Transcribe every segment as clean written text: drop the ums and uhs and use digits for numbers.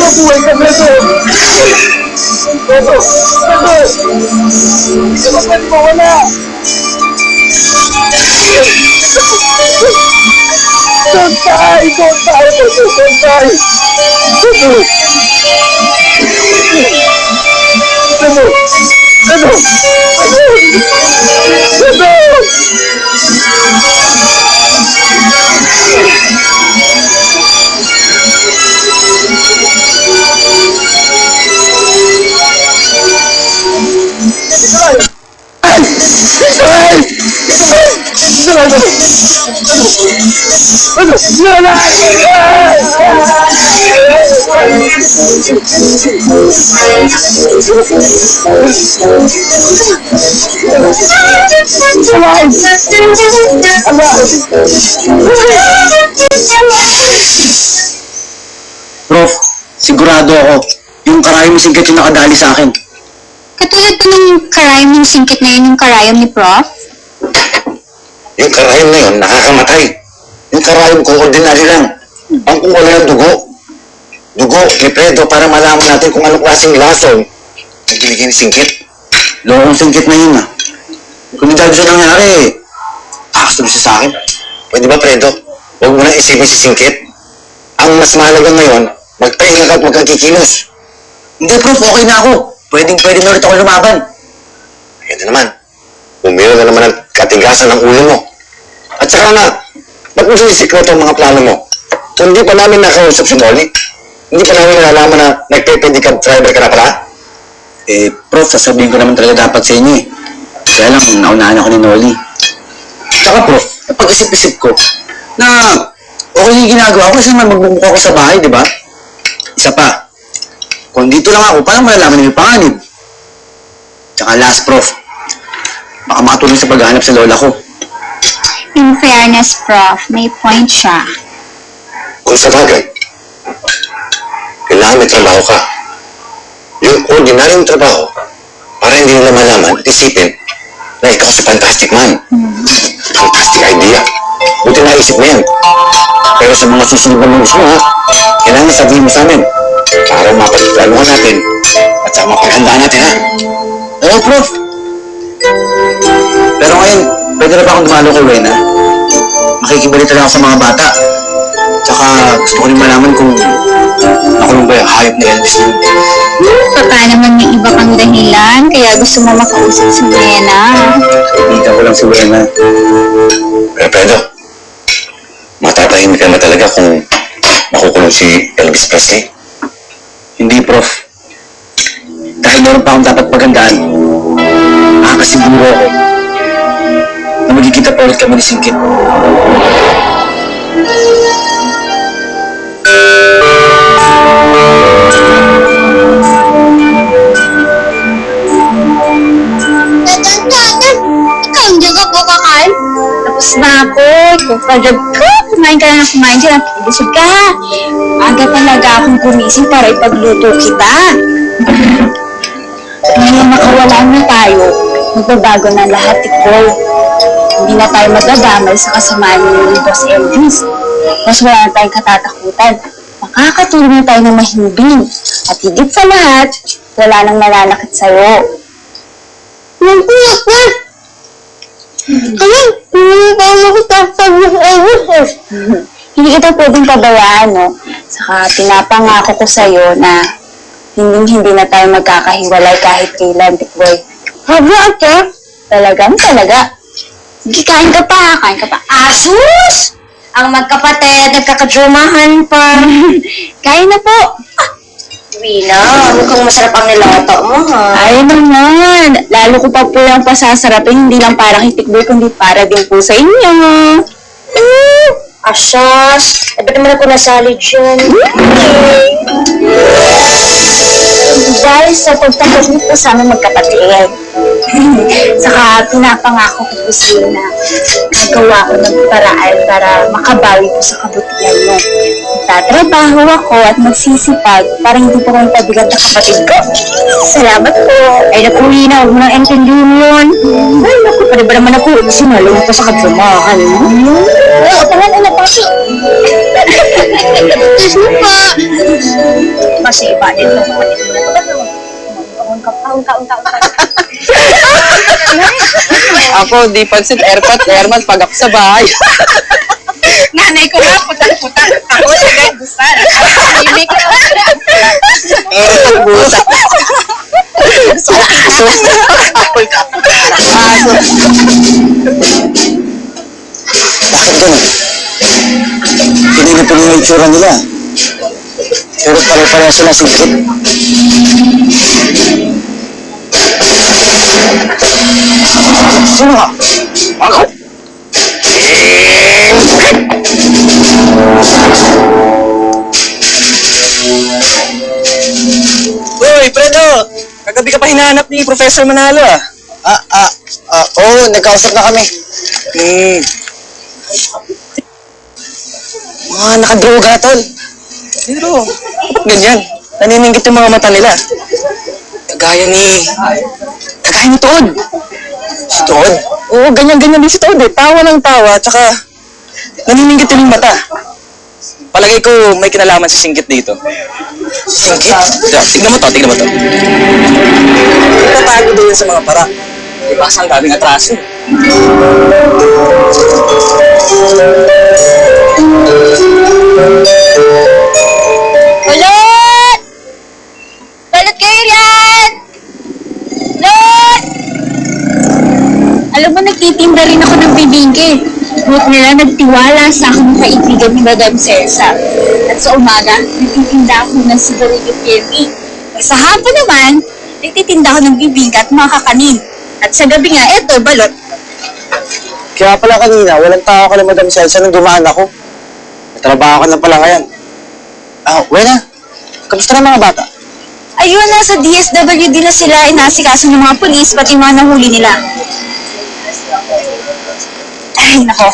mabuhay ka, Preso! Preso! Preso! Hindi mo pwede mawala! Sontay! Sontay! Preso! Sontay! Preso! Preso! Preso! Prof, sigurado ako, yung karayom singkit yung nakadali sa akin. Katulad ba ng karayom singkit na yun yung karayom ni Prof? Yung karayom na yun, nakakamatay. Yung karayom ko, ordinary lang. Ang kung wala ng dugo. Dugo ni Pedro para malaman natin kung anong klaseng lason ang binigay ni Singkit. Lokong singkit na yun ah. Kung hindi dahil siya nangyari, akas siya sa akin. Pwede ba, Pedro? Huwag mo na isipin si Singkit. Ang mas mahalaga ngayon, magpahinga ka at huwag kang kikilos. Hindi Prof, okay na ako. Pwede na ulit ako lumaban. Ayun na naman. Umiro na naman ang katigasan ng ulo mo. At saka na, ba't mo sinisikreto ang mga plano mo? Kung hindi pa namin nakausap si Noli, hindi pa namin nalalaman na nagpe-pedicab driver ka na pala? Eh, Prof, sasabihin ko naman talaga dapat sa inyo eh. Kaya lang, naunahan ako ni Noli. Tsaka Prof, napag-isip-isip ko na okay yung ginagawa ko kasi naman magbumuka ako sa bahay, di ba? Isa pa, kung dito lang ako, paano malalaman na may panganib? Tsaka last, Prof, baka makatulong sa paghahanap sa lola ko. In fairness, Prof, may point siya. Kung sa bagay, kailangan may trabaho ka. Yung ordinaryong trabaho, para hindi nila malaman at isipin na ikaw si Fantastic Man. Fantastic idea. Buti naisip mo yan. Pero sa mga susunod na moves mo, ha, kailangan sabihin mo sa amin para mapagplanuhan natin at sa mapaghandaan natin, ha? Oo, Prof. Pero ngayon, pwede na ba akong dumalo kay Wena? Makikibalita lang ako sa mga bata. Tsaka gusto ko rin malaman kung nakulong ba yung hayop ni Elvis na. Baka naman may iba kang dahilan, kaya gusto mo makausap si Wena. Kita ko lang si Wena. Pero Pedro, matatahimik ka na talaga kung makukulong si Elvis Presley. Hindi, Prof. Dahil meron pa akong dapat pagandaan. Nakakasiguro ako na magkikita pa ulit kami ni Singkit. Ikaw hindi ka po kakain? Tapos na ako. Kukagad ka. Kumain ka na kumain dyan. Busog ka. Aga talaga akong gumising para ipagluto kita. Ngayon makawala na tayo. Magbabago na lahat, Ikoy. Hindi na tayo magdadamay sa kasamaan ni Boss Elvis. Mas wala na tayong katatakutan. Makakatulong na tayo ng mahimbing. At higit sa lahat, wala nang mananakit sa'yo. Nagtiyak na! Kaya, hindi tayo makitapag ng Elvis. Hindi kita pwedeng pabayaan, no? Saka pinapangako ko sa'yo na hindi na tayo magkakahiwalay kahit kailan, Tikboy. Habla, ate? Talaga. Sige, kain ka pa. Asus! Ang magkapatid, nagkakadrumahan pa. Kain na po. Wina, mukhang masarap ang niloto mo, ha? Ay naman. Lalo ko pa po yung pasasarapin, hindi lang para kay Tikboy, kundi para din po sa inyo. Asyas, ba't naman ako nasali dyan? Dahil sa pagtanggap niyo po sa aming magkapatid. Saka pinapangako ko po sa'yo na nagawa ko ng paraan para makabawi po sa kabutihan mo. Tatrabaho ako at magsisipag para hindi po kami pabigat na kapatid ko. Salamat po. Ay naku, Lina, huwag mo nang intindihin yun. Ay naku, pwede ba naman ako sinalo mo pa sa kadramahan mo? Oo, tangan na po. excuse me po. Masiba nito. Unka. Ako, di pansit, airmat, pag ako sa bahay. Nanay ko nga, putal-putal. Ako yung gusal. Hindi ko Buta. Bakit ganun? Pinili-pili yung itsura nila. Pero pare-pareho sila singkit. Sino ka? Ako! Uy, Fredo! Kagabi ka pa hinahanap ni Professor Manalo ah. Oo, nagkausap na kami. Mga nakadroga, tol. Pero, bakit ganyan? Naniningkit yung mga mata nila. Kagaya ni Toad. Si Toad? Oo, ganyan-ganyan din si Toad eh. Tawa ng tawa, tsaka naniningkit yung mata. Palagay ko may kinalaman si Singkit dito. Singkit? Tignan mo to. Tatago doon yan sa mga para. Diba ang daming atraso? Balot! Balot kayo yan! Balot! Alam mo, nagtitinda rin ako ng bibingke. Buot nila nagtiwala sa akin ng kaibigan ni Madam Celsa. At sa umaga, nagtitinda ako ng sigarilyo Pierre. Sa hapon naman, nagtitinda ako ng bibingka at mga kakanin. At sa gabi nga, eto, balot. Kaya pala kanina, walang tao ka na Madam Celsa nung dumaan ako. Natrabaho ka na pala ngayon. Wena, kamusta na mga bata? Ayun, nasa DSWD na sila, inasikaso ng mga pulis, pati mga nahuli nila. Ay, nako.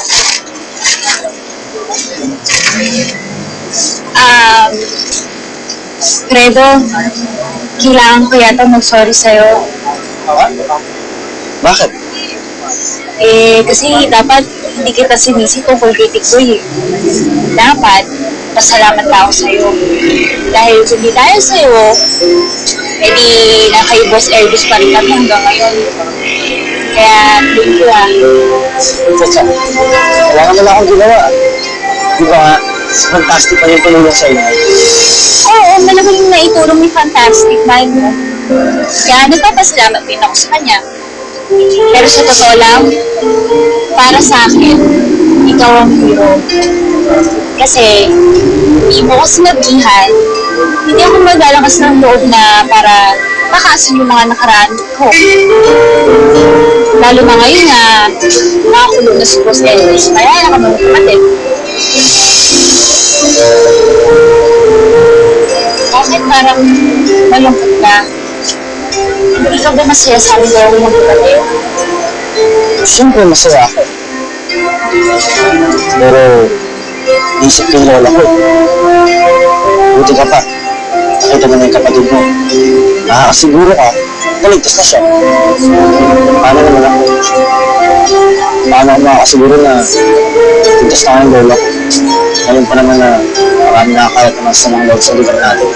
Fredo, kailangan ko yata mag-sorry sa'yo. Bakit? Kasi dapat hindi kita sinisi tungkol kay Tikboy eh. Dapat, pasalamat na ako sa'yo. Dahil kung di dahil sa'yo, edi na kay Boss Elvis pa rin kami hanggang ngayon. Kaya, thank you ah. Teka, wala naman akong ginawa. Di ba nga, fantastic pa yung tulong sa inyo. Oo, malaking yung naitulong ni Fantastic Mind mo. Kaya nagpapasalamat din ako sa kanya. Pero sa totoo lang, para sa akin, ikaw ang hero. Kasi, hindi mo ko sinabihan, hindi ako maglalakas ng loob na para takasin yung mga nakaraan ko. Lalo na ngayon na nakakulong na si Boss Elvis, kaya na kami kapatid. Bakit parang malungkot ka? Hindi ka ba masaya sa amin daw ng kapatid? Siyempre masaya ako. Pero, isip ko yung lola ko. Buti ka pa. Nakita mo na yung kapatid mo. Nakakasiguro ka, naligtas na siya. Paano naman ako? Paano ako makakasiguro na ligtas na yung lola ko? Ngayon pa naman na marami nakakalat naman sa mga loob sa lugar natin.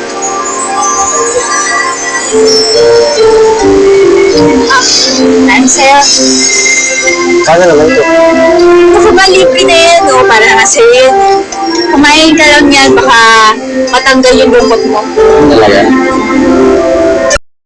Ano sa'yo? Kano naman ito? Baka ba libre na yan, o? Para nga sa'yo yun. Kumain ka lang yan, baka matanggal yung lungkot mo. Talaga?